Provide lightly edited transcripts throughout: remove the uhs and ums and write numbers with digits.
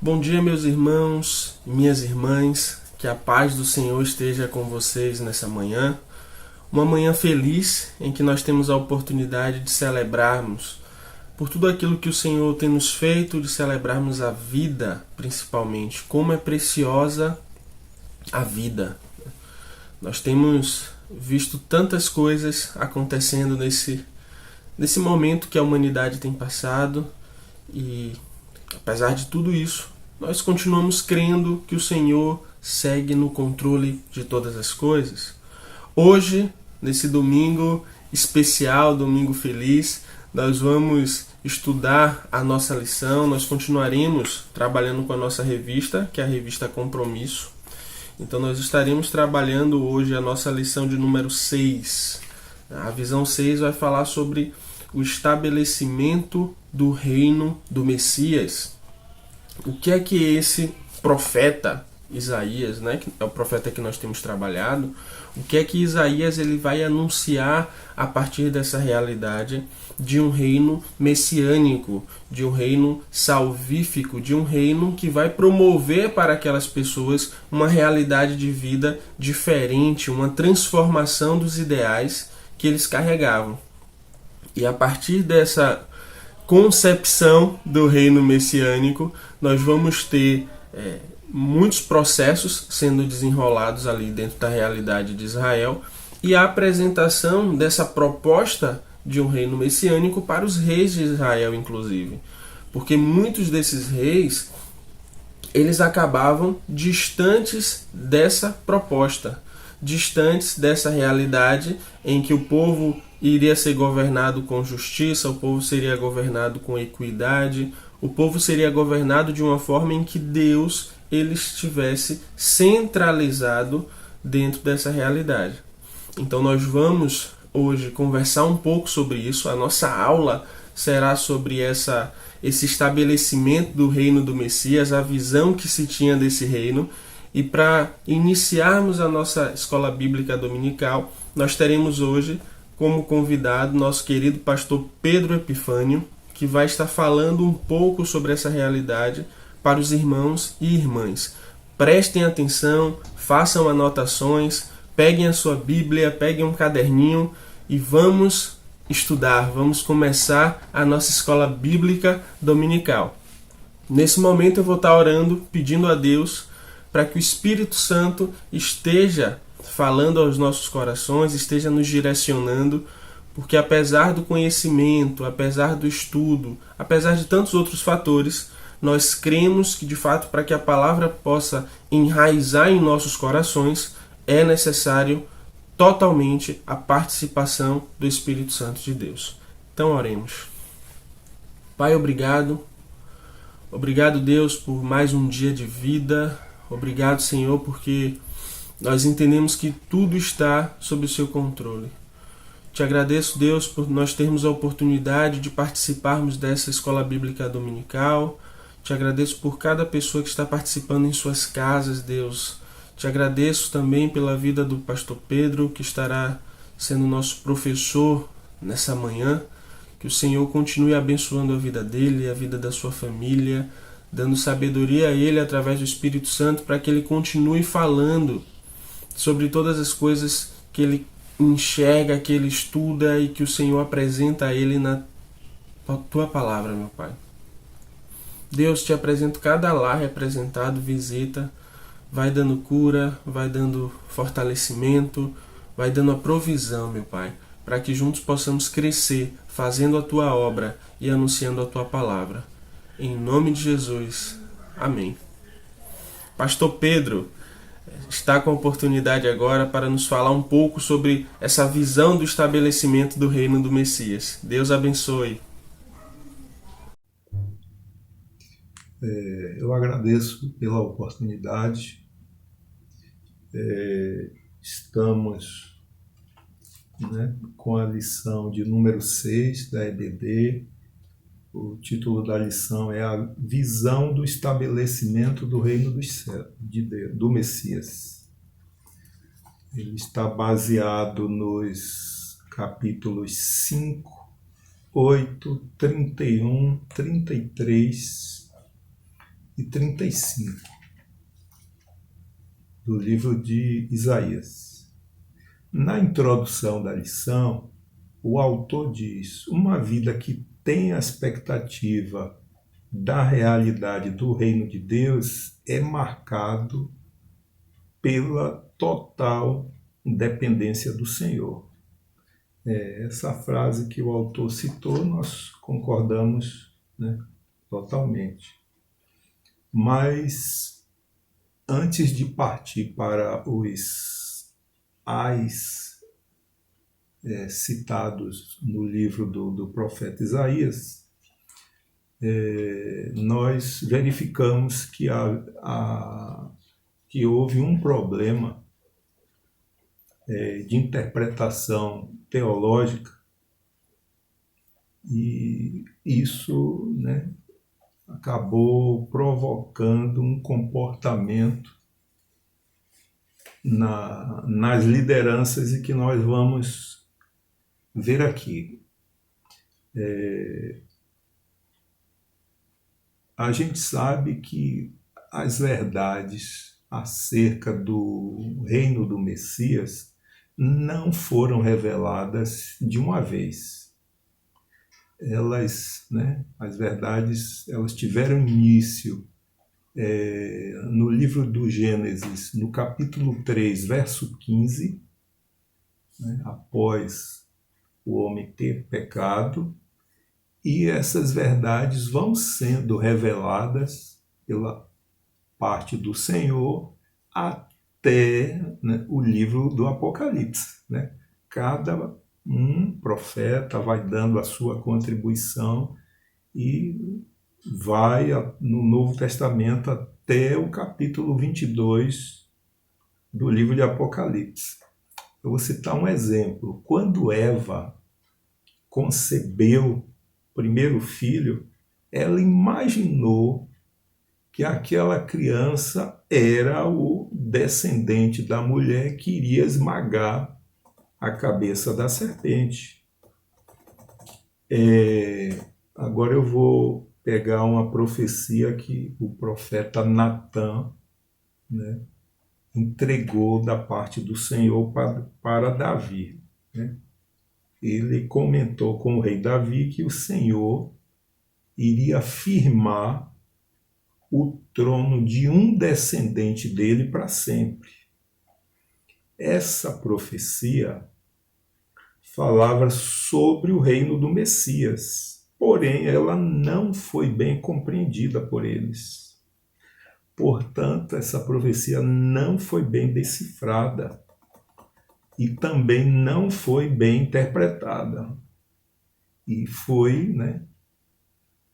Bom dia, meus irmãos e minhas irmãs, que a paz do Senhor esteja com vocês nessa manhã. Uma manhã feliz em que nós temos a oportunidade de celebrarmos por tudo aquilo que o Senhor tem nos feito, de celebrarmos a vida, principalmente, como é preciosa a vida. Nós temos visto tantas coisas acontecendo nesse momento que a humanidade tem passado e, apesar de tudo isso, nós continuamos crendo que o Senhor segue no controle de todas as coisas. Hoje, nesse domingo especial, domingo feliz, nós vamos estudar a nossa lição. Nós continuaremos trabalhando com a nossa revista, que é a revista Compromisso. Então nós estaremos trabalhando hoje a nossa lição de número 6. A visão 6 vai falar sobre o estabelecimento do reino do Messias. O que é que esse profeta Isaías, né, que é o profeta que nós temos trabalhado, o que é que Isaías ele vai anunciar a partir dessa realidade de um reino messiânico, de um reino salvífico, de um reino que vai promover para aquelas pessoas uma realidade de vida diferente, uma transformação dos ideais que eles carregavam. E a partir dessa concepção do reino messiânico, nós vamos ter muitos processos sendo desenrolados ali dentro da realidade de Israel e a apresentação dessa proposta de um reino messiânico para os reis de Israel, inclusive. Porque muitos desses reis, eles acabavam distantes dessa proposta, distantes dessa realidade em que o povo iria ser governado com justiça, o povo seria governado com equidade, o povo seria governado de uma forma em que Deus ele estivesse centralizado dentro dessa realidade. Então nós vamos hoje conversar um pouco sobre isso. A nossa aula será sobre esse estabelecimento do reino do Messias, a visão que se tinha desse reino. E para iniciarmos a nossa escola bíblica dominical, nós teremos hoje como convidado nosso querido pastor Pedro Epifânio, que vai estar falando um pouco sobre essa realidade para os irmãos e irmãs. Prestem atenção, façam anotações, peguem a sua Bíblia, peguem um caderninho e vamos estudar, vamos começar a nossa escola bíblica dominical. Nesse momento eu vou estar orando, pedindo a Deus para que o Espírito Santo esteja falando aos nossos corações, esteja nos direcionando, porque apesar do conhecimento, apesar do estudo, apesar de tantos outros fatores, nós cremos que de fato para que a palavra possa enraizar em nossos corações, é necessário totalmente a participação do Espírito Santo de Deus. Então oremos. Pai, obrigado. Obrigado, Deus, por mais um dia de vida. Obrigado, Senhor, porque nós entendemos que tudo está sob o seu controle. Te agradeço, Deus, por nós termos a oportunidade de participarmos dessa escola bíblica dominical. Te agradeço por cada pessoa que está participando em suas casas, Deus. Te agradeço também pela vida do pastor Pedro, que estará sendo nosso professor nessa manhã. Que o Senhor continue abençoando a vida dele, a vida da sua família, dando sabedoria a ele através do Espírito Santo para que ele continue falando sobre todas as coisas que ele enxerga, que ele estuda e que o Senhor apresenta a ele na tua palavra, meu Pai. Deus, te apresento cada lar representado, visita, vai dando cura, vai dando fortalecimento, vai dando a provisão, meu Pai, para que juntos possamos crescer, fazendo a tua obra e anunciando a tua palavra. Em nome de Jesus. Amém. Pastor Pedro está com a oportunidade agora para nos falar um pouco sobre essa visão do estabelecimento do reino do Messias. Deus abençoe. Eu agradeço pela oportunidade. Estamos, com a lição de número 6 da EBD. O título da lição é a visão do estabelecimento do reino do Messias. Ele está baseado nos capítulos 5, 8, 31, 33 e 35 do livro de Isaías. Na introdução da lição, o autor diz: uma vida que tem a expectativa da realidade do reino de Deus é marcado pela total dependência do Senhor. Essa frase que o autor citou, nós concordamos, né, totalmente. Mas, antes de partir para os ais citados no livro do profeta Isaías, nós verificamos que que houve um problema de interpretação teológica, e isso, né, acabou provocando um comportamento nas lideranças e que nós vamos ver aqui. A gente sabe que as verdades acerca do reino do Messias não foram reveladas de uma vez. As verdades, elas tiveram início no livro do Gênesis, no capítulo 3, verso 15, né, após o homem ter pecado, e essas verdades vão sendo reveladas pela parte do Senhor até, né, o livro do Apocalipse. Né? Cada profeta vai dando a sua contribuição e vai no Novo Testamento até o capítulo 22 do livro de Apocalipse. Eu vou citar um exemplo. Quando Eva concebeu o primeiro filho, ela imaginou que aquela criança era o descendente da mulher que iria esmagar a cabeça da serpente. Agora eu vou pegar uma profecia que o profeta Natã, né, entregou da parte do Senhor para Davi. Né? Ele comentou com o rei Davi que o Senhor iria firmar o trono de um descendente dele para sempre. Essa profecia falava sobre o reino do Messias, porém ela não foi bem compreendida por eles. Portanto, essa profecia não foi bem decifrada e também não foi bem interpretada. E foi, né,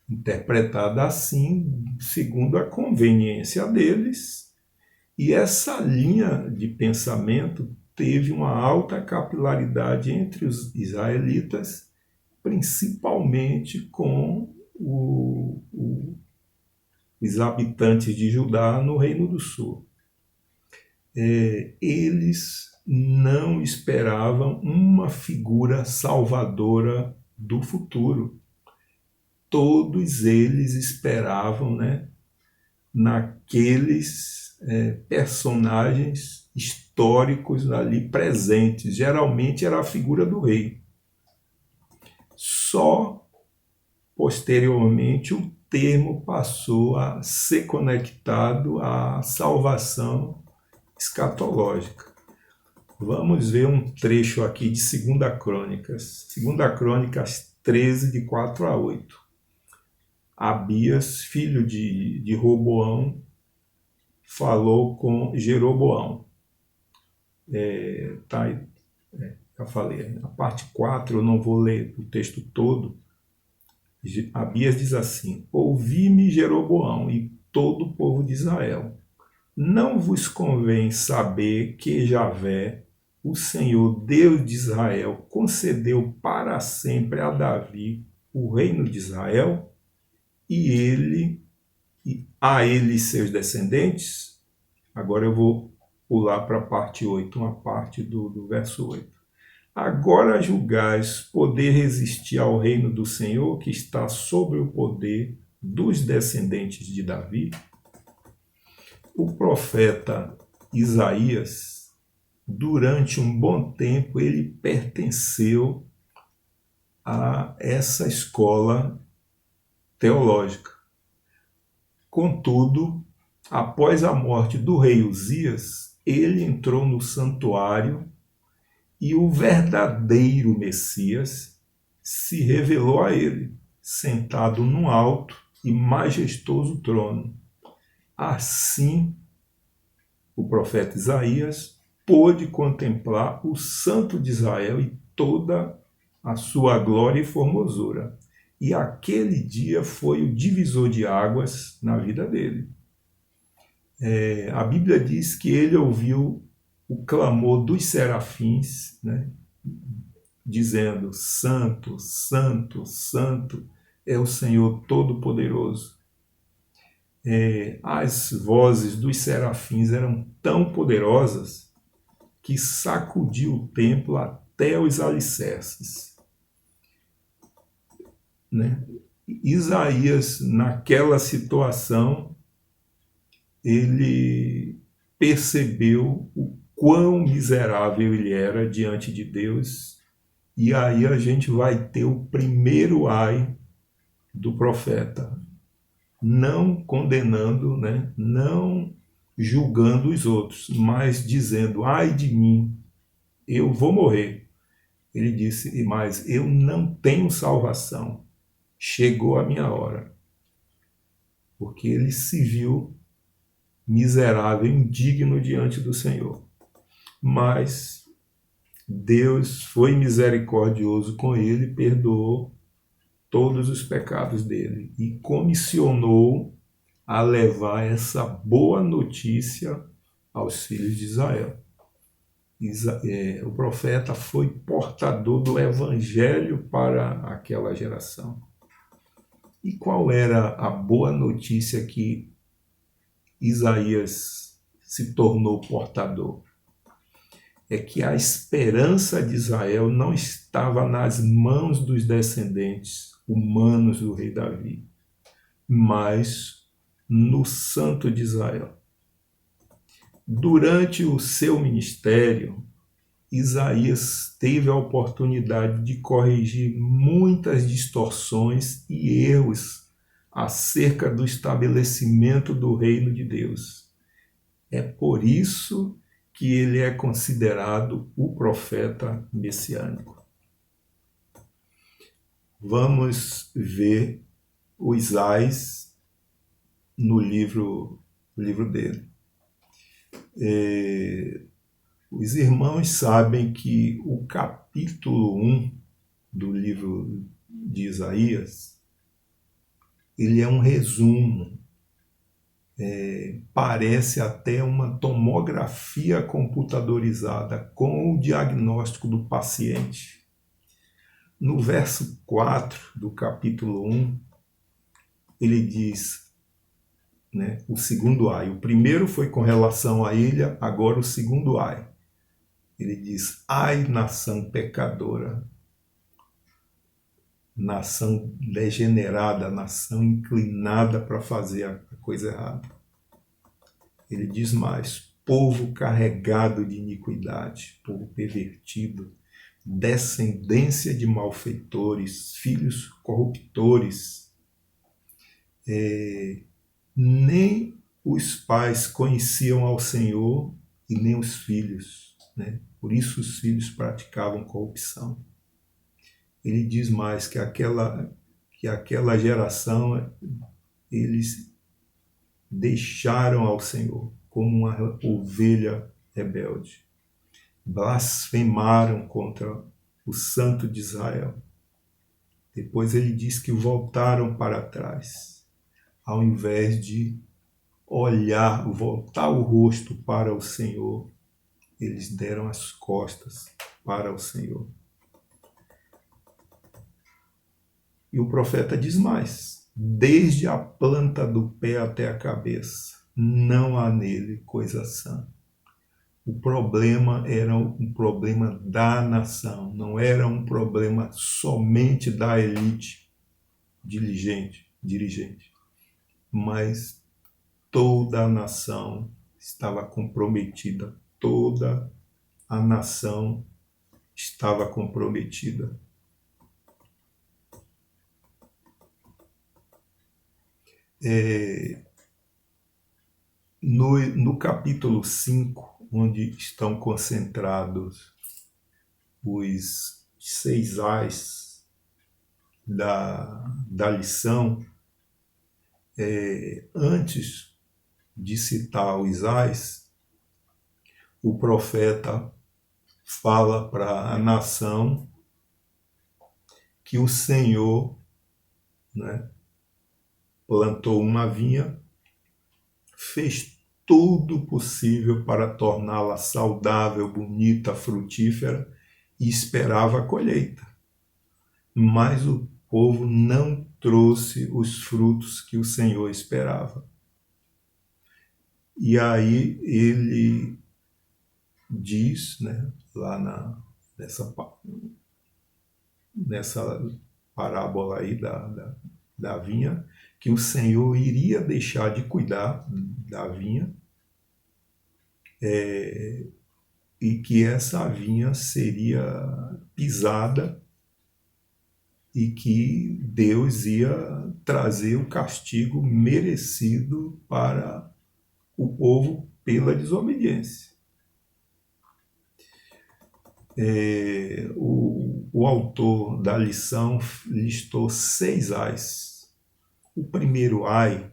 interpretada assim, segundo a conveniência deles, e essa linha de pensamento teve uma alta capilaridade entre os israelitas, principalmente com os habitantes de Judá no Reino do Sul. Eles não esperavam uma figura salvadora do futuro. Todos eles esperavam, né, naqueles personagens históricos ali presentes. Geralmente era a figura do rei. Só posteriormente o termo passou a ser conectado à salvação escatológica. Vamos ver um trecho aqui de 2 Crônicas. 2 Crônicas 13, de 4 a 8. Abias, filho de Roboão, falou com Jeroboão. Já falei. A parte 4, eu não vou ler o texto todo. Abias diz assim: ouvi-me, Jeroboão, e todo o povo de Israel. Não vos convém saber que Javé, o Senhor Deus de Israel, concedeu para sempre a Davi o reino de Israel, e a ele e seus descendentes? Agora eu vou pular para a parte 8, uma parte do verso 8. Agora julgais poder resistir ao reino do Senhor, que está sobre o poder dos descendentes de Davi? O profeta Isaías, durante um bom tempo, ele pertenceu a essa escola teológica. Contudo, após a morte do rei Uzias, ele entrou no santuário e o verdadeiro Messias se revelou a ele, sentado num alto e majestoso trono. Assim, o profeta Isaías pôde contemplar o Santo de Israel e toda a sua glória e formosura. E aquele dia foi o divisor de águas na vida dele. A Bíblia diz que ele ouviu o clamor dos serafins, né, dizendo: Santo, Santo, Santo é o Senhor Todo-Poderoso. As vozes dos serafins eram tão poderosas que sacudiu o templo até os alicerces. Né? Isaías, naquela situação, ele percebeu o quão miserável ele era diante de Deus, e aí a gente vai ter o primeiro ai do profeta, não condenando, né? Não julgando os outros, mas dizendo: ai de mim, eu vou morrer. Ele disse: mas eu não tenho salvação, chegou a minha hora. Porque ele se viu miserável, indigno diante do Senhor. Mas Deus foi misericordioso com ele, perdoou todos os pecados dele e comissionou a levar essa boa notícia aos filhos de Israel. O profeta foi portador do evangelho para aquela geração. E qual era a boa notícia que Isaías se tornou portador? É que a esperança de Israel não estava nas mãos dos descendentes humanos do rei Davi, mas no Santo de Israel. Durante o seu ministério, Isaías teve a oportunidade de corrigir muitas distorções e erros acerca do estabelecimento do reino de Deus. É por isso que ele é considerado o profeta messiânico. Vamos ver os ais no livro dele. Os irmãos sabem que o capítulo 1 do livro de Isaías, ele é um resumo. Parece até uma tomografia computadorizada com o diagnóstico do paciente. No verso 4 do capítulo 1, ele diz, né, o segundo ai. O primeiro foi com relação à ilha, agora o segundo ai. Ele diz: ai, nação pecadora, nação degenerada, nação inclinada para fazer a coisa errada. Ele diz mais: povo carregado de iniquidade, povo pervertido, descendência de malfeitores, filhos corruptores. Nem os pais conheciam ao Senhor e nem os filhos, né? Por isso os filhos praticavam corrupção. Ele diz mais que aquela geração, eles deixaram ao Senhor como uma ovelha rebelde. Blasfemaram contra o Santo de Israel. Depois ele diz que voltaram para trás, ao invés de voltar o rosto para o Senhor, eles deram as costas para o Senhor. E o profeta diz mais: desde a planta do pé até a cabeça, não há nele coisa sã. O problema era um problema da nação, não era um problema somente da elite dirigente, mas toda a nação estava comprometida. Toda a nação estava comprometida. No capítulo 5, onde estão concentrados os 6 ais da lição, antes de citar os ais, o profeta fala para a nação que o Senhor, né, plantou uma vinha, fez tudo possível para torná-la saudável, bonita, frutífera e esperava a colheita. Mas o povo não trouxe os frutos que o Senhor esperava. E aí ele diz, né, lá nessa parábola aí da vinha, que o Senhor iria deixar de cuidar da vinha e que essa vinha seria pisada e que Deus ia trazer o castigo merecido para o povo pela desobediência. O autor da lição listou 6 ais. O primeiro ai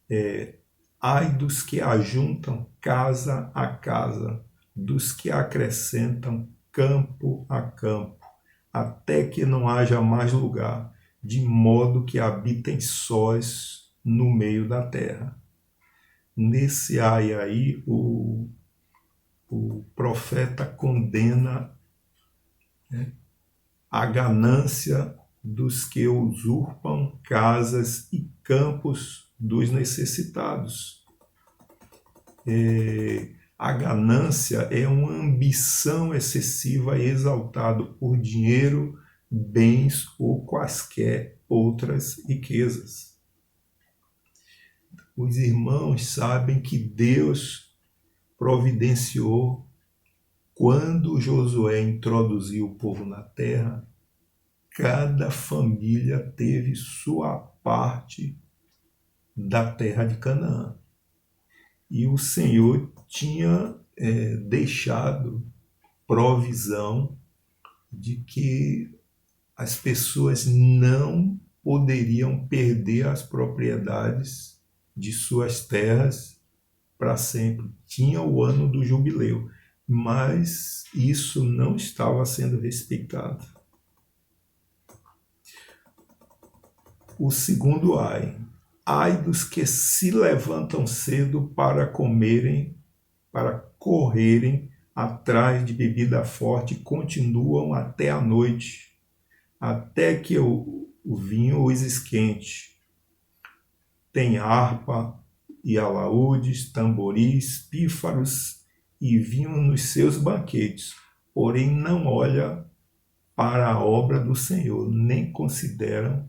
é: ai dos que ajuntam casa a casa, dos que acrescentam campo a campo, até que não haja mais lugar, de modo que habitem sós no meio da terra. Nesse ai aí, o profeta condena, né, a ganância dos que usurpam casas e campos dos necessitados. A ganância é uma ambição excessiva exaltada por dinheiro, bens ou quaisquer outras riquezas. Os irmãos sabem que Deus providenciou, quando Josué introduziu o povo na terra, cada família teve sua parte da terra de Canaã. E o Senhor tinha deixado provisão de que as pessoas não poderiam perder as propriedades de suas terras para sempre. Tinha o ano do jubileu, mas isso não estava sendo respeitado. O segundo ai: ai dos que se levantam cedo para correrem atrás de bebida forte e continuam até a noite, até que o vinho os esquente. Tem harpa e alaúdes, tamboris, pífaros e vinho nos seus banquetes, porém não olha para a obra do Senhor, nem consideram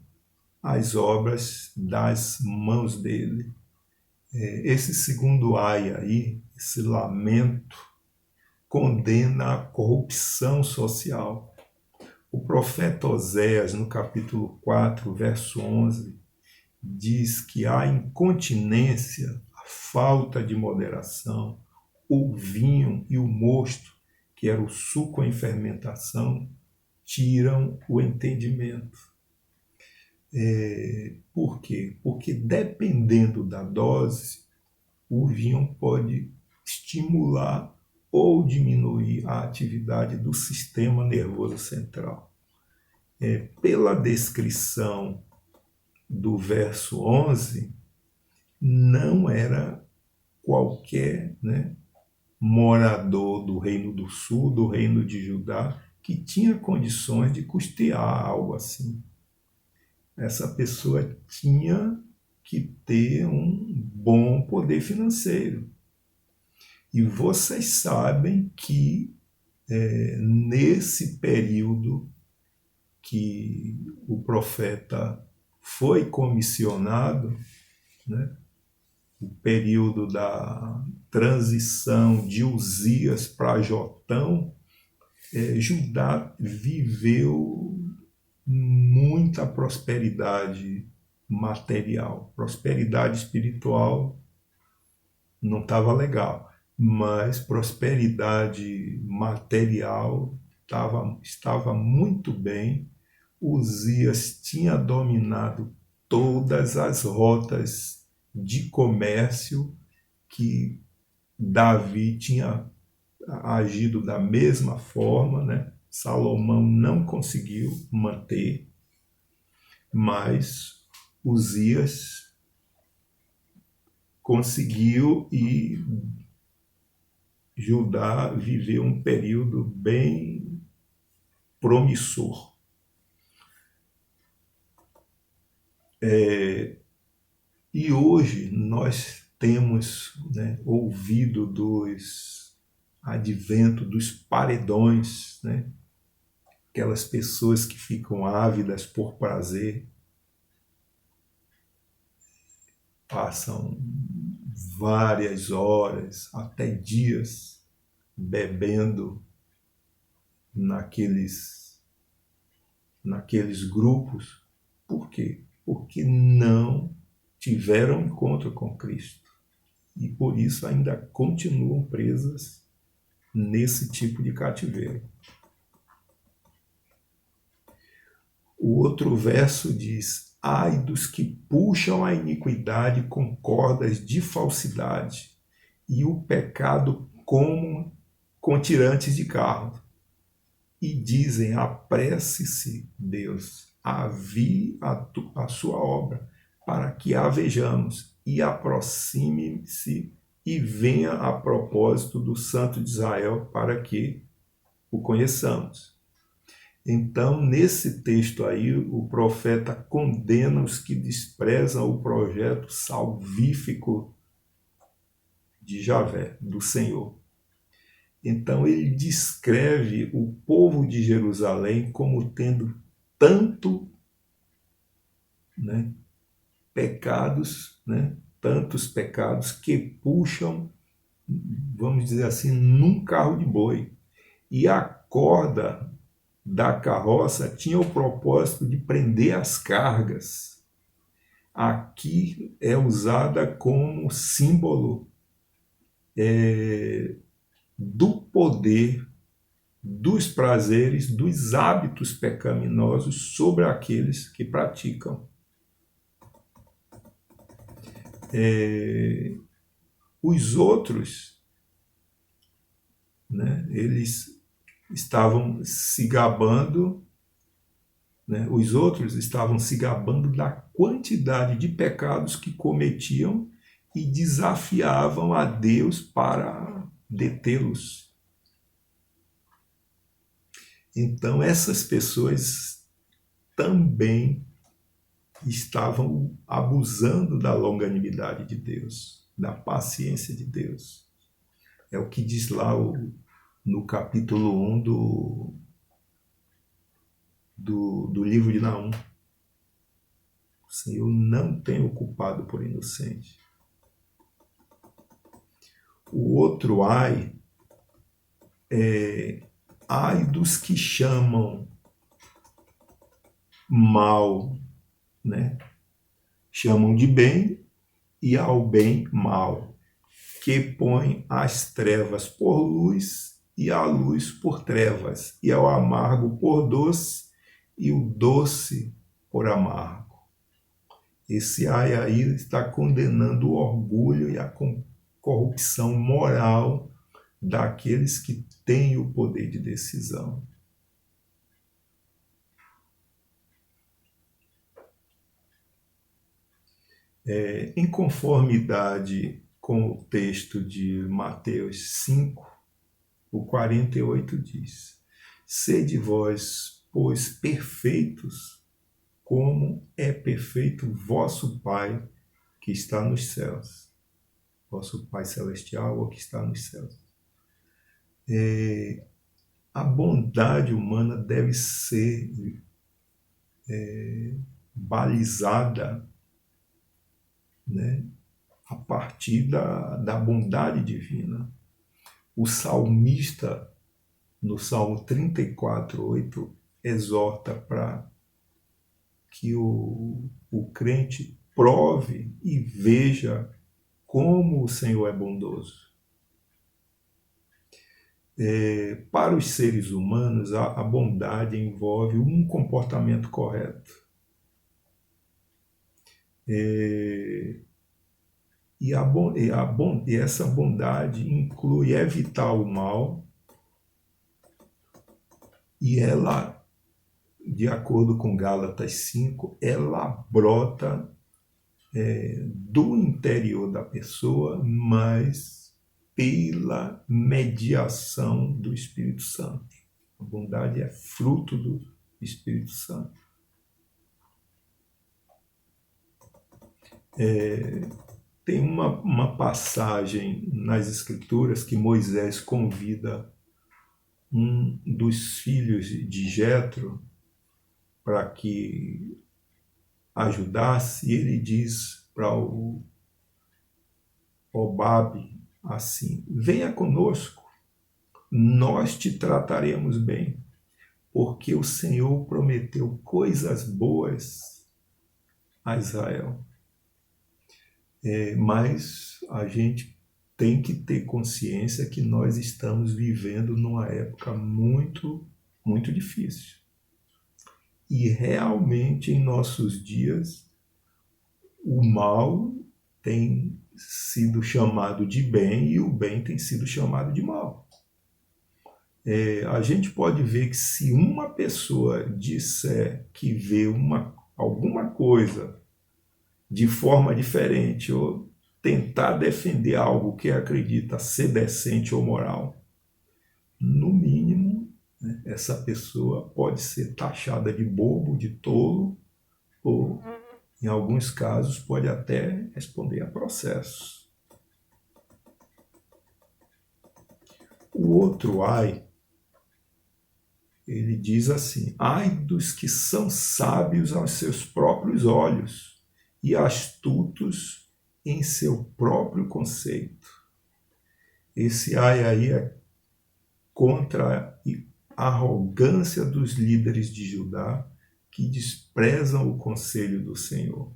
as obras das mãos dele. Esse segundo ai aí, esse lamento, condena a corrupção social. O profeta Oséias, no capítulo 4, verso 11, diz que a incontinência, a falta de moderação, o vinho e o mosto, que era o suco em fermentação, tiram o entendimento. Por quê? Porque dependendo da dose, o vinho pode estimular ou diminuir a atividade do sistema nervoso central. Pela descrição do verso 11, não era qualquer, né, morador do Reino do Sul, do Reino de Judá, que tinha condições de custear algo assim. Essa pessoa tinha que ter um bom poder financeiro. E vocês sabem que nesse período que o profeta foi comissionado, né, o período da transição de Uzias para Jotão, Judá viveu muita prosperidade material. Prosperidade espiritual não estava legal, mas prosperidade material estava muito bem. Uzias tinha dominado todas as rotas de comércio que Davi tinha agido da mesma forma, né? Salomão não conseguiu manter, mas Uzias conseguiu, e Judá viveu um período bem promissor. E hoje nós temos, né, ouvido dos advento dos paredões, né? Aquelas pessoas que ficam ávidas por prazer, passam várias horas, até dias, bebendo naqueles grupos. Por quê? Porque não tiveram encontro com Cristo. E por isso ainda continuam presas nesse tipo de cativeiro. O outro verso diz: ai dos que puxam a iniquidade com cordas de falsidade e o pecado como com tirantes de carro. E dizem: apresse-se, Deus, avie a sua obra, para que a vejamos, e aproxime-se e venha a propósito do Santo de Israel, para que o conheçamos. Então, nesse texto aí, o profeta condena os que desprezam o projeto salvífico de Javé, do Senhor. Então, ele descreve o povo de Jerusalém como tendo tanto, né, pecados, né, tantos pecados que puxam, vamos dizer assim, num carro de boi. E a corda da carroça tinha o propósito de prender as cargas. Aqui é usada como símbolo do poder, dos prazeres, dos hábitos pecaminosos sobre aqueles que praticam. Os outros, né, eles estavam se gabando, né, os outros estavam se gabando da quantidade de pecados que cometiam e desafiavam a Deus para detê-los. Então, essas pessoas também estavam abusando da longanimidade de Deus, da paciência de Deus. É o que diz lá no capítulo 1 do livro de Naum. O Senhor não tem o culpado por inocente. O outro ai é ai dos que chamam mal, né? Chamam de bem e ao bem mal, que põem as trevas por luz e a luz por trevas, e ao amargo por doce e o doce por amargo. Esse ai aí está condenando o orgulho e a corrupção moral daqueles que têm o poder de decisão. Em conformidade com o texto de Mateus 5, o 48 diz: sede vós, pois, perfeitos, como é perfeito vosso Pai que está nos céus. Vosso Pai celestial, ou que está nos céus. A bondade humana deve ser balizada, né, a partir da bondade divina. O salmista, no Salmo 34:8, exorta para que o crente prove e veja como o Senhor é bondoso. Para os seres humanos, a bondade envolve um comportamento correto. E essa bondade inclui evitar o mal, e ela, de acordo com Gálatas 5, ela brota do interior da pessoa, mas pela mediação do Espírito Santo. A bondade é fruto do Espírito Santo. Tem uma passagem nas Escrituras que Moisés convida um dos filhos de Jetro para que ajudasse, e ele diz para o Hobabe assim: venha conosco, nós te trataremos bem, porque o Senhor prometeu coisas boas a Israel. Mas a gente tem que ter consciência que nós estamos vivendo numa época muito, muito difícil. E realmente em nossos dias o mal tem sido chamado de bem e o bem tem sido chamado de mal. A gente pode ver que se uma pessoa disser que vê alguma coisa de forma diferente ou tentar defender algo que acredita ser decente ou moral, no mínimo, essa pessoa pode ser taxada de bobo, de tolo, ou, em alguns casos, pode até responder a processos. O outro ai, ele diz assim: ai dos que são sábios aos seus próprios olhos e astutos em seu próprio conceito. Esse ai aí é contra a arrogância dos líderes de Judá, que desprezam o conselho do Senhor.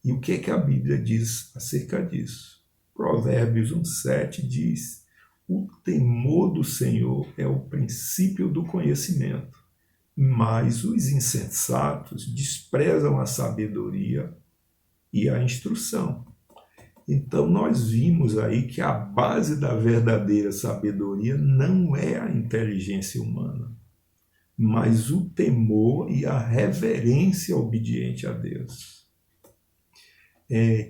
E o que é que a Bíblia diz acerca disso? Provérbios 1:7 diz: o temor do Senhor é o princípio do conhecimento, mas os insensatos desprezam a sabedoria e a instrução. Então nós vimos aí que a base da verdadeira sabedoria não é a inteligência humana, mas o temor e a reverência obediente a Deus.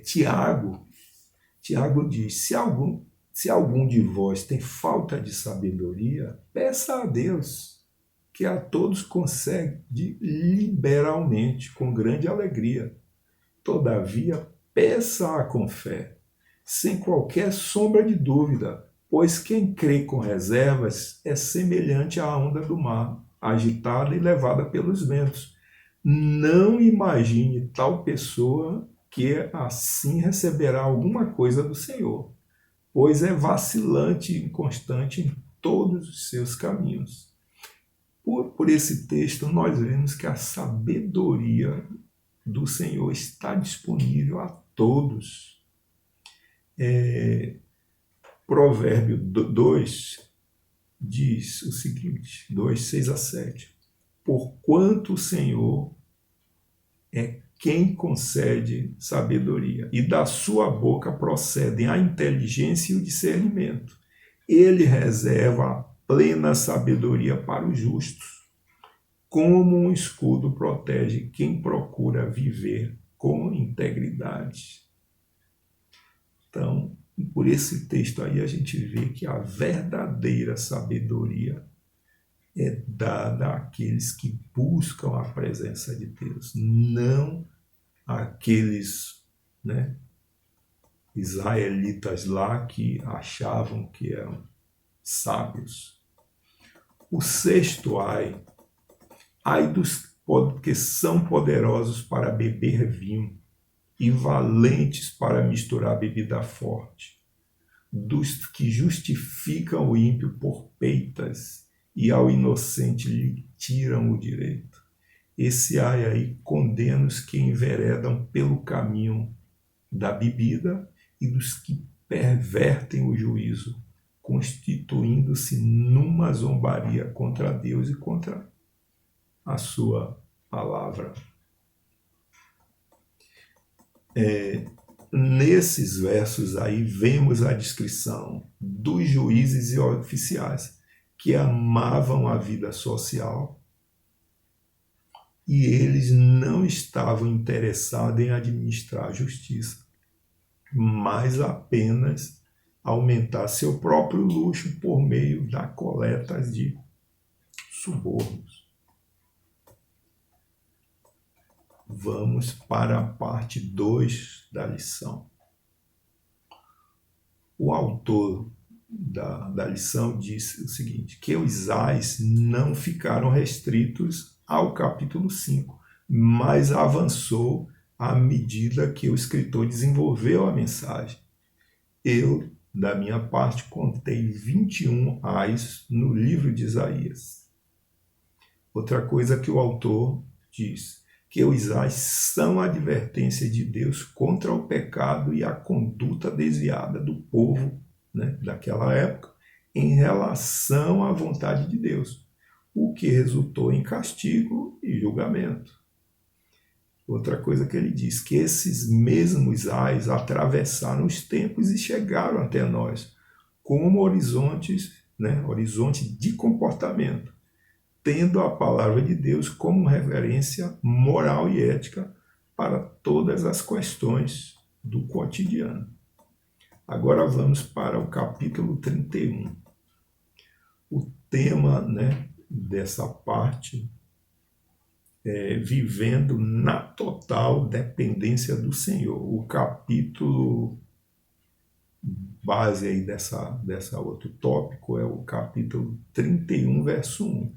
Tiago diz: se algum de vós tem falta de sabedoria, peça a Deus, que a todos concede liberalmente, com grande alegria. Todavia, peça-a com fé, sem qualquer sombra de dúvida, pois quem crê com reservas é semelhante à onda do mar, agitada e levada pelos ventos. Não imagine tal pessoa que assim receberá alguma coisa do Senhor, pois é vacilante e inconstante em todos os seus caminhos. Por esse texto, nós vemos que a sabedoria do Senhor está disponível a todos. Provérbio 2 diz o seguinte, 2:6-7: porquanto o Senhor é quem concede sabedoria, e da sua boca procedem a inteligência e o discernimento. Ele reserva a plena sabedoria para os justos, como um escudo protege quem procura viver com integridade. Então, por esse texto aí, a gente vê que a verdadeira sabedoria é dada àqueles que buscam a presença de Deus, não àqueles, israelitas lá que achavam que eram sábios. O sexto ai dos que são poderosos para beber vinho e valentes para misturar bebida forte, dos que justificam o ímpio por peitas e ao inocente lhe tiram o direito. Esse ai aí condena os que enveredam pelo caminho da bebida e dos que pervertem o juízo, constituindo-se numa zombaria contra Deus e contra a sua palavra. Nesses versos aí vemos a descrição dos juízes e oficiais que amavam a vida social e eles não estavam interessados em administrar a justiça, mas apenas aumentar seu próprio luxo por meio da coleta de subornos. Vamos para a parte 2 da lição. O autor da lição disse o seguinte, que os ais não ficaram restritos ao capítulo 5, mas avançou à medida que o escritor desenvolveu a mensagem. Eu, da minha parte, contei 21 ais no livro de Isaías. Outra coisa que o autor diz, que os ais são a advertência de Deus contra o pecado e a conduta desviada do povo, né, daquela época em relação à vontade de Deus, o que resultou em castigo e julgamento. Outra coisa que ele diz, que esses mesmos ais atravessaram os tempos e chegaram até nós como horizontes, né, horizonte de comportamento, tendo a palavra de Deus como referência moral e ética para todas as questões do cotidiano. Agora vamos para o capítulo 31. O tema, né, dessa parte é vivendo na total dependência do Senhor. O capítulo base aí dessa outro tópico é o capítulo 31, verso 1.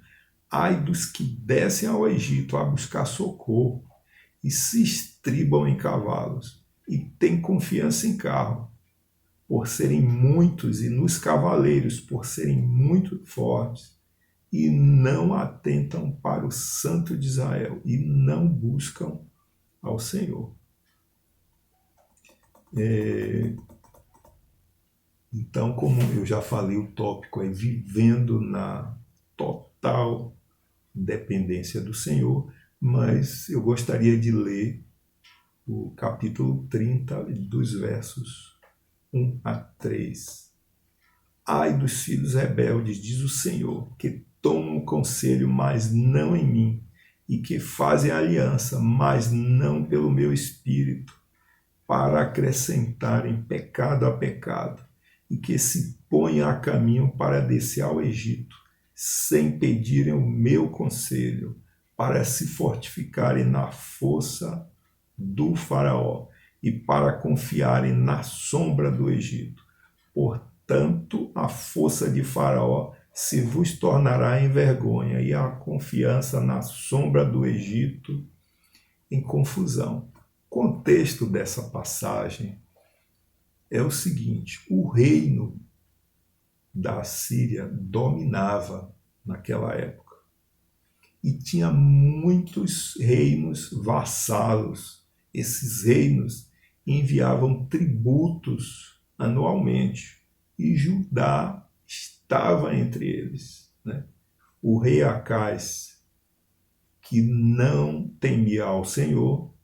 Ai dos que descem ao Egito a buscar socorro e se estribam em cavalos e têm confiança em carro, por serem muitos, e nos cavaleiros, por serem muito fortes, e não atentam para o Santo de Israel, e não buscam ao Senhor. Então, como eu já falei, o tópico é vivendo na total dependência do Senhor, mas eu gostaria de ler o capítulo 30, dos versos 1 a 3. Ai dos filhos rebeldes, diz o Senhor, que tomam conselho, mas não em mim, e que fazem aliança, mas não pelo meu espírito, para acrescentarem pecado a pecado, e que se põem a caminho para descer ao Egito, sem pedirem o meu conselho, para se fortificarem na força do faraó e para confiarem na sombra do Egito. Portanto, a força de faraó se vos tornará em vergonha e a confiança na sombra do Egito em confusão. O contexto dessa passagem é o seguinte: o reino da Síria dominava naquela época e tinha muitos reinos vassalos. Esses reinos enviavam tributos anualmente e Judá estava entre eles, né? O rei Acais, que não temia ao Senhor,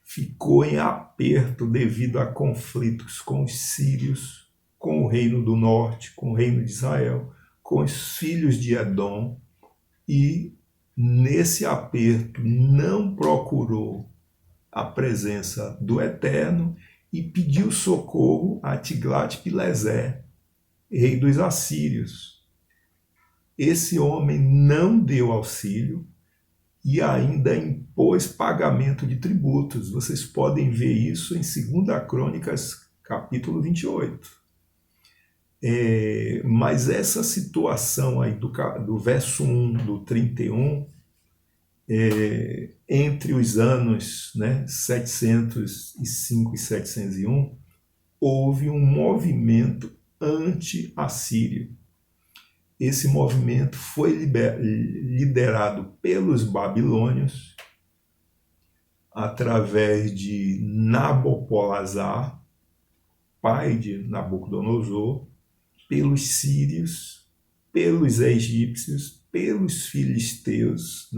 ficou em aperto devido a conflitos com os sírios, com o reino do norte, com o reino de Israel, com os filhos de Edom, e nesse aperto não procurou a presença do Eterno e pediu socorro a Tiglat-Pileser, rei dos assírios. Esse homem não deu auxílio e ainda impôs pagamento de tributos. Vocês podem ver isso em 2 Crônicas, capítulo 28. Mas essa situação aí do verso 1 do 31 entre os anos 705 e 701, houve um movimento anti-assírio. Esse movimento foi liderado pelos babilônios, através de Nabopolassar, pai de Nabucodonosor, pelos sírios, pelos egípcios, pelos filisteus,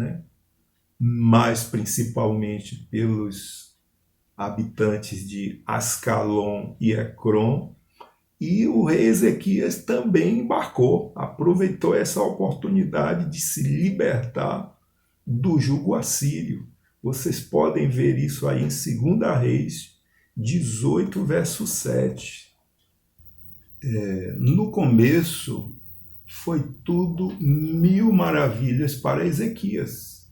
mas principalmente pelos habitantes de Ascalon e Ecrom. E o rei Ezequias também embarcou, aproveitou essa oportunidade de se libertar do jugo assírio. Vocês podem ver isso aí em 2 Reis 18, verso 7. No começo, foi tudo mil maravilhas para Ezequias.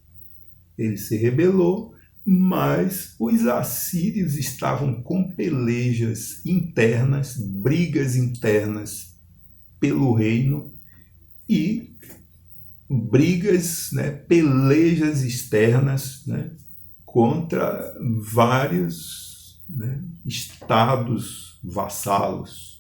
Ele se rebelou, mas os assírios estavam com pelejas internas, brigas internas pelo reino e brigas, pelejas externas, contra vários estados vassalos.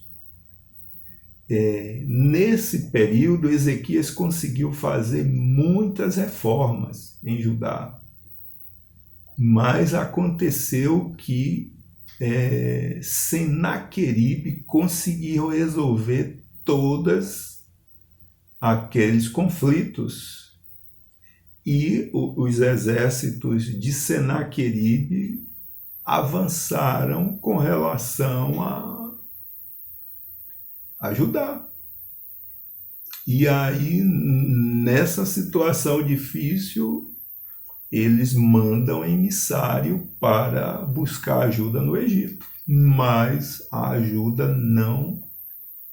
Nesse período, Ezequias conseguiu fazer muitas reformas em Judá. Mas aconteceu que Senaqueribe conseguiu resolver todos aqueles conflitos. E os exércitos de Senaqueribe avançaram com relação a Judá. E aí, nessa situação difícil, eles mandam emissário para buscar ajuda no Egito. Mas a ajuda não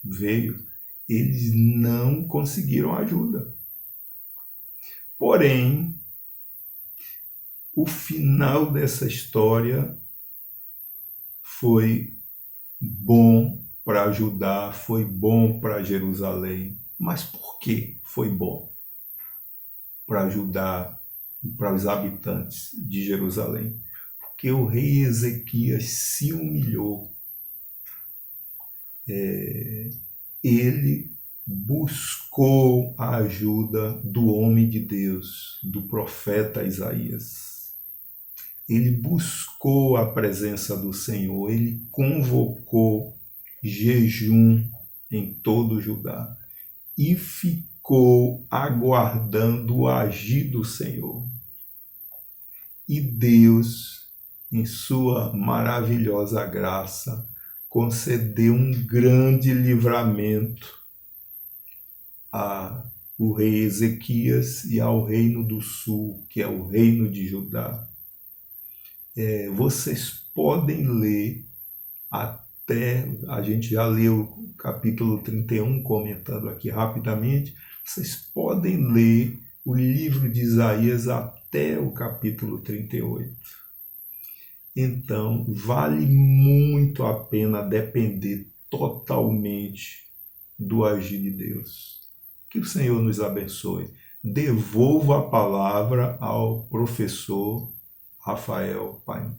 veio. Eles não conseguiram ajuda. Porém, o final dessa história foi bom para Judá, foi bom para Jerusalém. Mas por que foi bom para Judá e para os habitantes de Jerusalém? Porque o rei Ezequias se humilhou. Ele buscou a ajuda do homem de Deus, do profeta Isaías. Ele buscou a presença do Senhor, ele convocou jejum em todo Judá e ficou aguardando o agir do Senhor. E Deus, em sua maravilhosa graça, concedeu um grande livramento ao rei Ezequias e ao reino do sul, que é o reino de Judá. Vocês podem ler a gente já leu o capítulo 31, comentando aqui rapidamente. Vocês podem ler o livro de Isaías até o capítulo 38. Então, vale muito a pena depender totalmente do agir de Deus. Que o Senhor nos abençoe. Devolvo a palavra ao professor Rafael Paim.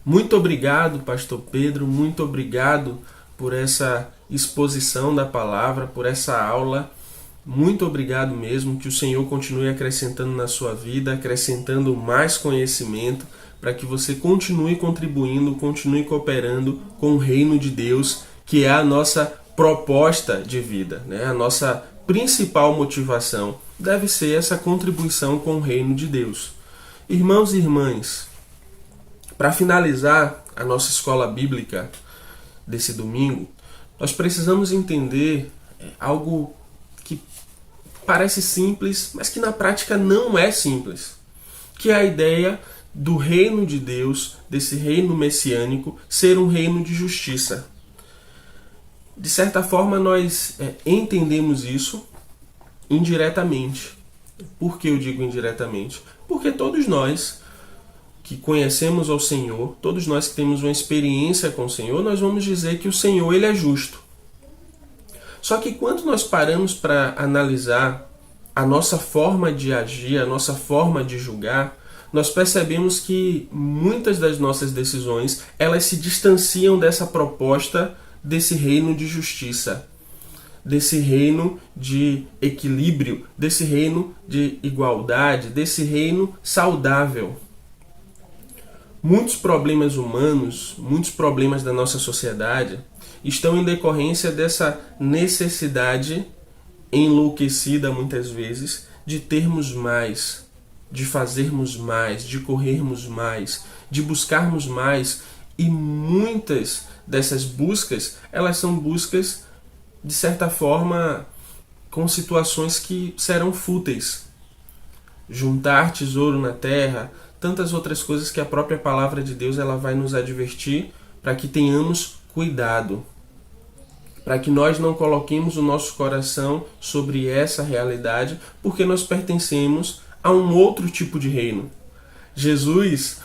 Muito obrigado, pastor Pedro, muito obrigado por essa exposição da palavra, por essa aula. Muito obrigado mesmo, que o Senhor continue acrescentando na sua vida, acrescentando mais conhecimento, para que você continue contribuindo, continue cooperando com o reino de Deus, que é a nossa proposta de vida, A nossa principal motivação deve ser essa contribuição com o reino de Deus. Irmãos e irmãs, para finalizar a nossa escola bíblica desse domingo, nós precisamos entender algo que parece simples, mas que na prática não é simples, que é a ideia do reino de Deus, desse reino messiânico, ser um reino de justiça. De certa forma, nós entendemos isso indiretamente. Por que eu digo indiretamente? Porque todos nós que conhecemos ao Senhor, todos nós que temos uma experiência com o Senhor, nós vamos dizer que o Senhor ele é justo. Só que quando nós paramos para analisar a nossa forma de agir, a nossa forma de julgar, nós percebemos que muitas das nossas decisões, elas se distanciam dessa proposta desse reino de justiça, desse reino de equilíbrio, desse reino de igualdade, desse reino saudável. Muitos problemas humanos, muitos problemas da nossa sociedade estão em decorrência dessa necessidade enlouquecida muitas vezes de termos mais, de fazermos mais, de corrermos mais, de buscarmos mais, e muitas dessas buscas, elas são buscas de certa forma com situações que serão fúteis. Juntar tesouro na terra, tantas outras coisas que a própria palavra de Deus ela vai nos advertir para que tenhamos cuidado, para que nós não coloquemos o nosso coração sobre essa realidade, porque nós pertencemos a um outro tipo de reino. Jesus,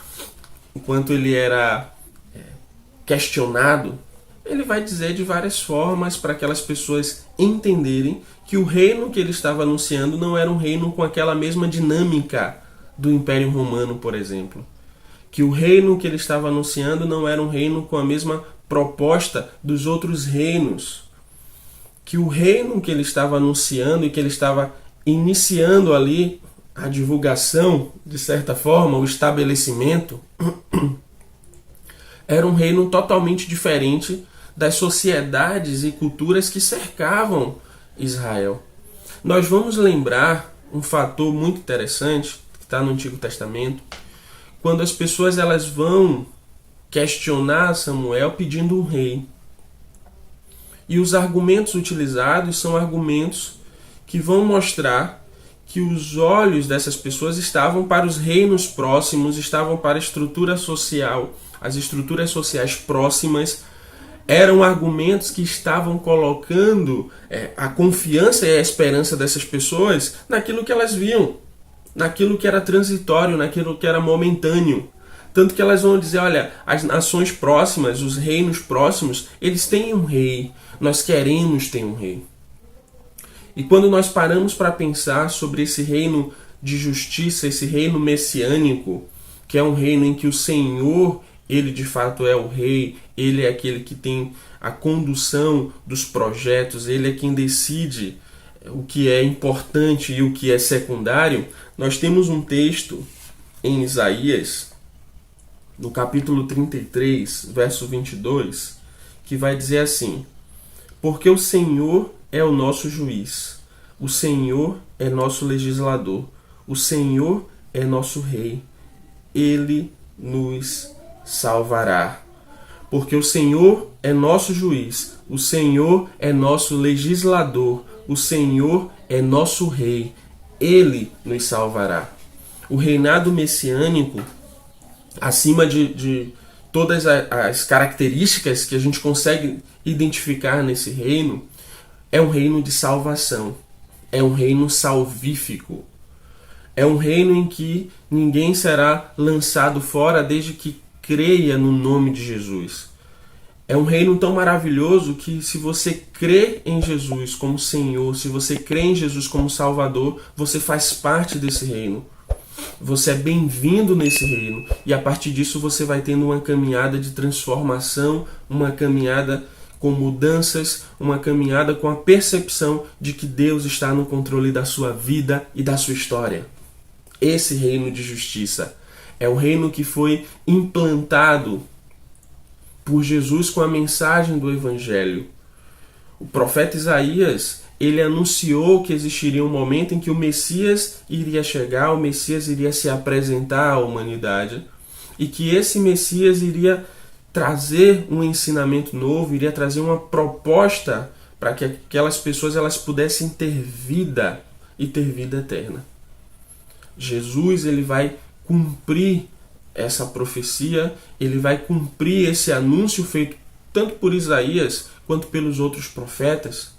enquanto ele era questionado, ele vai dizer de várias formas para aquelas pessoas entenderem que o reino que ele estava anunciando não era um reino com aquela mesma dinâmica do Império Romano, por exemplo. Que o reino que ele estava anunciando não era um reino com a mesma proposta dos outros reinos. Que o reino que ele estava anunciando e que ele estava iniciando ali a divulgação, de certa forma, o estabelecimento, era um reino totalmente diferente das sociedades e culturas que cercavam Israel. Nós vamos lembrar um fator muito interessante que está no Antigo Testamento, quando as pessoas elas vão questionar Samuel pedindo um rei. E os argumentos utilizados são argumentos que vão mostrar que os olhos dessas pessoas estavam para os reinos próximos, estavam para a estrutura social, as estruturas sociais próximas. Eram argumentos que estavam colocando a confiança e a esperança dessas pessoas naquilo que elas viam, naquilo que era transitório, naquilo que era momentâneo. Tanto que elas vão dizer, olha, as nações próximas, os reinos próximos, eles têm um rei, nós queremos ter um rei. E quando nós paramos para pensar sobre esse reino de justiça, esse reino messiânico, que é um reino em que o Senhor, ele de fato é o rei, ele é aquele que tem a condução dos projetos, ele é quem decide o que é importante e o que é secundário, nós temos um texto em Isaías, no capítulo 33, verso 22, que vai dizer assim: porque o Senhor é o nosso juiz, o Senhor é nosso legislador, o Senhor é nosso rei, ele nos salvará. Porque o Senhor é nosso juiz, o Senhor é nosso legislador, o Senhor é nosso rei, ele nos salvará. O reinado messiânico, acima de todas as características que a gente consegue identificar nesse reino, é um reino de salvação, é um reino salvífico, é um reino em que ninguém será lançado fora desde que creia no nome de Jesus. É um reino tão maravilhoso que, se você crê em Jesus como Senhor, se você crê em Jesus como Salvador, você faz parte desse reino. Você é bem-vindo nesse reino. E a partir disso você vai tendo uma caminhada de transformação, uma caminhada com mudanças, uma caminhada com a percepção de que Deus está no controle da sua vida e da sua história. Esse reino de justiça é o reino que foi implantado por Jesus com a mensagem do Evangelho. O profeta Isaías, ele anunciou que existiria um momento em que o Messias iria chegar, o Messias iria se apresentar à humanidade, e que esse Messias iria trazer um ensinamento novo, iria trazer uma proposta para que aquelas pessoas elas pudessem ter vida e ter vida eterna. Jesus, ele vai cumprir essa profecia, ele vai cumprir esse anúncio feito tanto por Isaías quanto pelos outros profetas.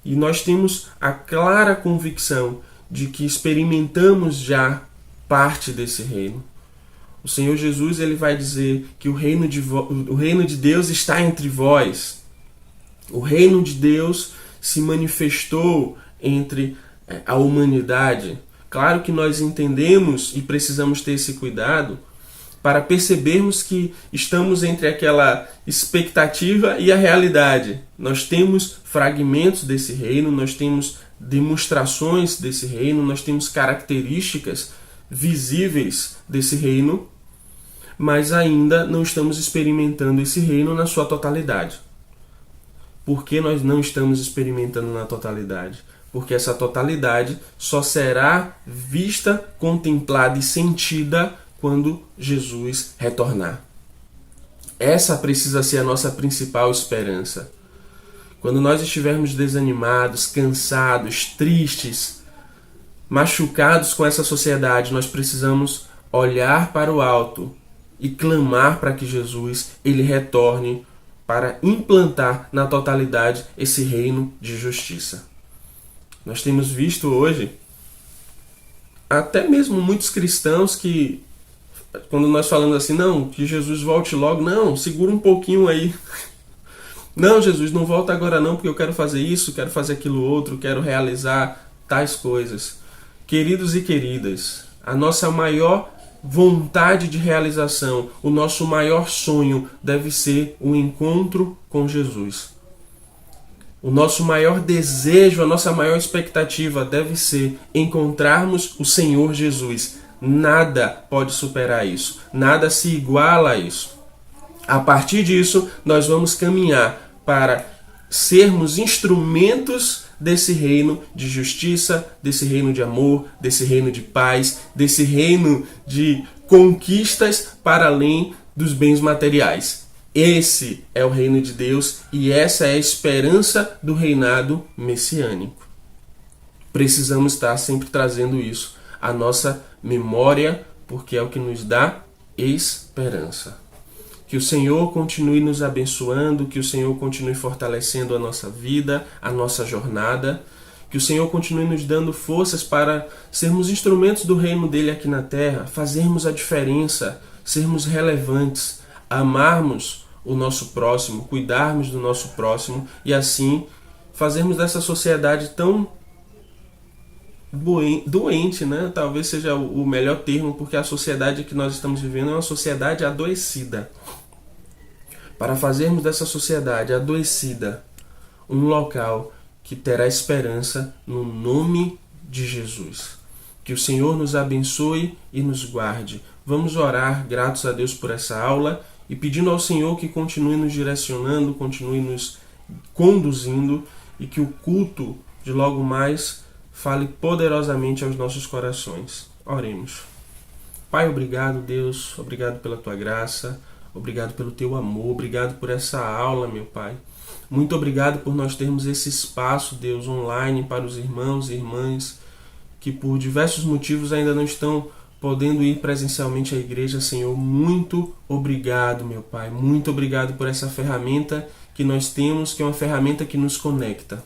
E nós temos a clara convicção de que experimentamos já parte desse reino. O Senhor Jesus, ele vai dizer que o reino de Deus está entre vós. O reino de Deus se manifestou entre a humanidade. Claro que nós entendemos e precisamos ter esse cuidado para percebermos que estamos entre aquela expectativa e a realidade. Nós temos fragmentos desse reino, nós temos demonstrações desse reino, nós temos características visíveis desse reino, mas ainda não estamos experimentando esse reino na sua totalidade. Por que nós não estamos experimentando na totalidade? Porque essa totalidade só será vista, contemplada e sentida quando Jesus retornar. Essa precisa ser a nossa principal esperança. Quando nós estivermos desanimados, cansados, tristes, machucados com essa sociedade, nós precisamos olhar para o alto e clamar para que Jesus ele retorne para implantar na totalidade esse reino de justiça. Nós temos visto hoje até mesmo muitos cristãos que, quando nós falamos assim, não, que Jesus volte logo, não, segura um pouquinho aí. Não, Jesus, não volta agora não, porque eu quero fazer isso, quero fazer aquilo outro, quero realizar tais coisas. Queridos e queridas, a nossa maior vontade de realização, o nosso maior sonho deve ser o encontro com Jesus. O nosso maior desejo, a nossa maior expectativa deve ser encontrarmos o Senhor Jesus. Nada pode superar isso, nada se iguala a isso. A partir disso, nós vamos caminhar para sermos instrumentos desse reino de justiça, desse reino de amor, desse reino de paz, desse reino de conquistas para além dos bens materiais. Esse é o reino de Deus e essa é a esperança do reinado messiânico. Precisamos estar sempre trazendo isso à nossa memória, porque é o que nos dá esperança. Que o Senhor continue nos abençoando, que o Senhor continue fortalecendo a nossa vida, a nossa jornada, que o Senhor continue nos dando forças para sermos instrumentos do reino dele aqui na terra, fazermos a diferença, sermos relevantes, amarmos o nosso próximo, cuidarmos do nosso próximo e assim fazermos dessa sociedade tão doente, né? Talvez seja o melhor termo, porque a sociedade que nós estamos vivendo é uma sociedade adoecida. Para fazermos dessa sociedade adoecida um local que terá esperança no nome de Jesus. Que o Senhor nos abençoe e nos guarde. Vamos orar gratos a Deus por essa aula e pedindo ao Senhor que continue nos direcionando, continue nos conduzindo e que o culto de logo mais fale poderosamente aos nossos corações. Oremos. Pai, obrigado, Deus, obrigado pela tua graça, obrigado pelo teu amor, obrigado por essa aula, meu Pai. Muito obrigado por nós termos esse espaço, Deus, online para os irmãos e irmãs que por diversos motivos ainda não estão podendo ir presencialmente à igreja, Senhor. Muito obrigado, meu Pai. Muito obrigado por essa ferramenta que nós temos, que é uma ferramenta que nos conecta.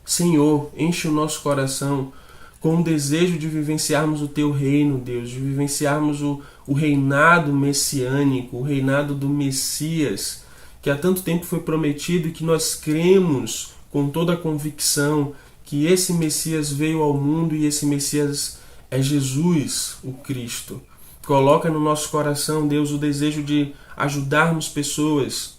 Senhor, enche o nosso coração com o desejo de vivenciarmos o teu reino, Deus, de vivenciarmos o reinado messiânico, o reinado do Messias, que há tanto tempo foi prometido e que nós cremos com toda a convicção que esse Messias veio ao mundo e esse Messias é Jesus, o Cristo. Coloca no nosso coração, Deus, o desejo de ajudarmos pessoas,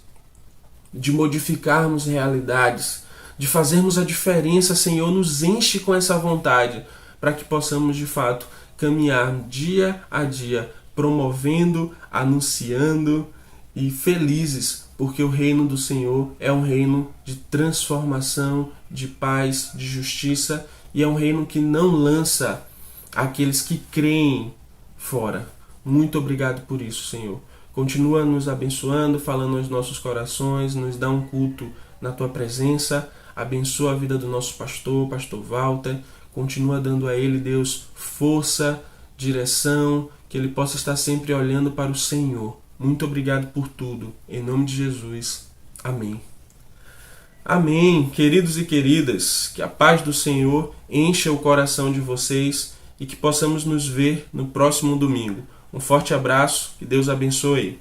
de modificarmos realidades, de fazermos a diferença, Senhor. Nos enche com essa vontade para que possamos, de fato, caminhar dia a dia, promovendo, anunciando e felizes, porque o reino do Senhor é um reino de transformação, de paz, de justiça, e é um reino que não lança aqueles que creem fora. Muito obrigado por isso, Senhor. Continua nos abençoando, falando aos nossos corações, nos dá um culto na tua presença. Abençoa a vida do nosso pastor Walter. Continua dando a ele, Deus, força, direção, que ele possa estar sempre olhando para o Senhor. Muito obrigado por tudo. Em nome de Jesus. Amém. Amém. Queridos e queridas, que a paz do Senhor encha o coração de vocês e que possamos nos ver no próximo domingo. Um forte abraço, que Deus abençoe.